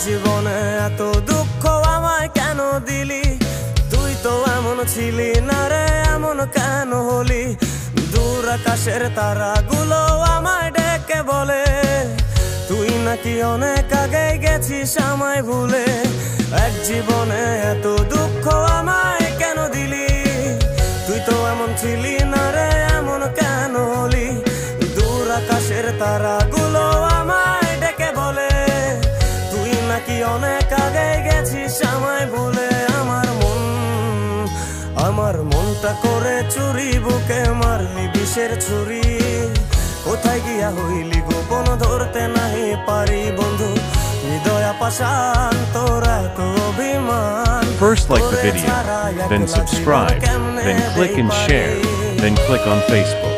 জীবনে এত দুঃখ আমায় কেন দিলি? তুই তো এমন ছিলি না রে, এমন কেন হলি? দূর আকাশের তারাগুলো আমায় ডেকে বলে তুই নাকি অনেক আগে গেছিস আমায় ভুলে। এক জীবনে এত দুঃখ আমায় কেন দিলি? তুই তো এমন ছিলি না রে, এমন কেন হলি? দূর আকাশের তারাগুলো আমায় ডেকে বলে তুই নাকি অনেক আগে গেছিস আমায় ভুলে। আমার মনটা করে চুরি, বুকে মারলি বিষের ছুরি। কোথায় গিয়া হইলি গোপন, ধরতে নাহি পারি বন্ধু। হৃদয় পাষাণ তোরা তো অভিমান। First like the video, then subscribe, then click and share, then click on Facebook.